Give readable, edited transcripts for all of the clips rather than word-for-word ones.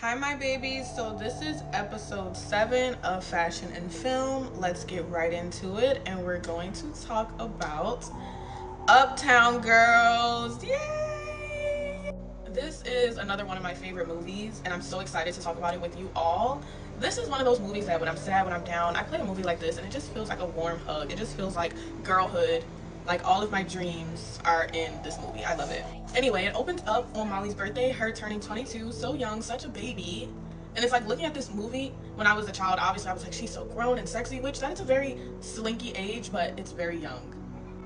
Hi, my babies. So, this is episode 7 of Fashion and Film. Let's get right into it, and we're going to talk about Uptown Girls. Yay! This is another one of my favorite movies, and I'm so excited to talk about it with you all. This is one of those movies that when I'm sad, when I'm down, I play a movie like this, and it just feels like a warm hug. It just feels like girlhood. Like all of my dreams are in this movie. I love it. Anyway, it opens up on Molly's birthday, her turning 22, so young, such a baby. And it's like looking at this movie when I was a child, obviously I was like, she's so grown and sexy, which that is a very slinky age, but it's very young.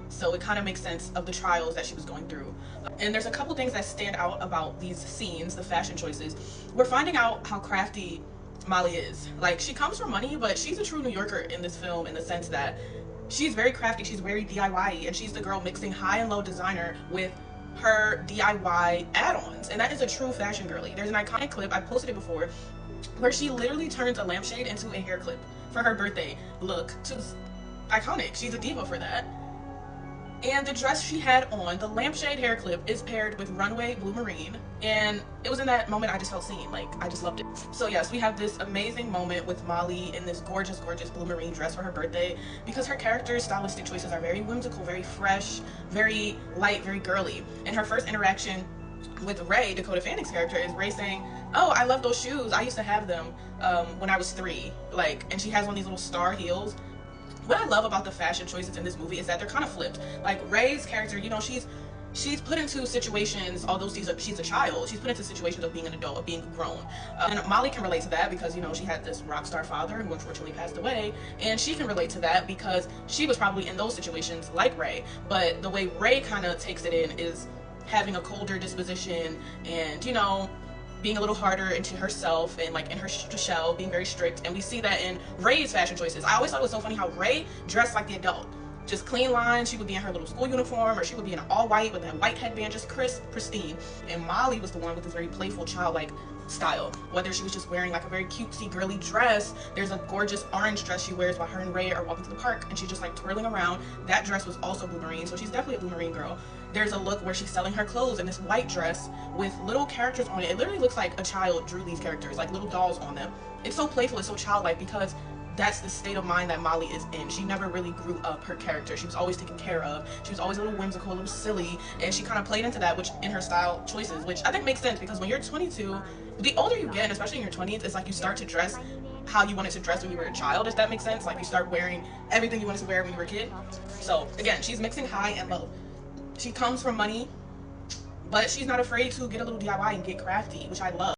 So it kind of makes sense of the trials that she was going through. And there's a couple things that stand out about these scenes, the fashion choices. We're finding out how crafty Molly is. Like, she comes from money, but she's a true New Yorker in this film in the sense that she's very crafty, she's very DIY-y, and she's the girl mixing high and low designer with her DIY add-ons, and that is a true fashion girly. There's an iconic clip, I posted it before, where she literally turns a lampshade into a hair clip for her birthday look. She's iconic, she's a diva for that. And the dress she had on, the lampshade hair clip, is paired with runway blue marine. And it was in that moment I just felt seen. Like, I just loved it. So yes, we have this amazing moment with Molly in this gorgeous, gorgeous blue marine dress for her birthday, because her character's stylistic choices are very whimsical, very fresh, very light, very girly. And her first interaction with Ray, Dakota Fanning's character, is Ray saying, "Oh, I love those shoes. I used to have them when I was 3." Like, and she has on these little star heels. What I love about the fashion choices in this movie is that they're kind of flipped. Like, Ray's character, you know, she's put into situations, although she's a child, she's put into situations of being an adult, of being grown. And Molly can relate to that because, you know, she had this rock star father who unfortunately passed away, and she can relate to that because she was probably in those situations like Ray. But the way Ray kind of takes it in is having a colder disposition and, you know, being a little harder into herself and like in her shell, being very strict. And we see that in Ray's fashion choices. I always thought it was so funny how Ray dressed like the adult. Just clean lines. She would be in her little school uniform, or she would be in an all white with that white headband, just crisp, pristine. And Molly was the one with this very playful, childlike style. Whether she was just wearing like a very cutesy, girly dress, there's a gorgeous orange dress she wears while her and Ray are walking to the park, and she's just like twirling around. That dress was also blue marine, so she's definitely a blue marine girl. There's a look where she's selling her clothes in this white dress with little characters on it. It literally looks like a child drew these characters, like little dolls on them. It's so playful, it's so childlike, because that's the state of mind that Molly is in. She never really grew up her character. She was always taken care of. She was always a little whimsical, a little silly, and she kind of played into that, which in her style choices, which I think makes sense because when you're 22, the older you get, and especially in your 20s, it's like you start to dress how you wanted to dress when you were a child, if that makes sense. Like, you start wearing everything you wanted to wear when you were a kid. So again, she's mixing high and low. She comes from money, but she's not afraid to get a little DIY and get crafty, which I love.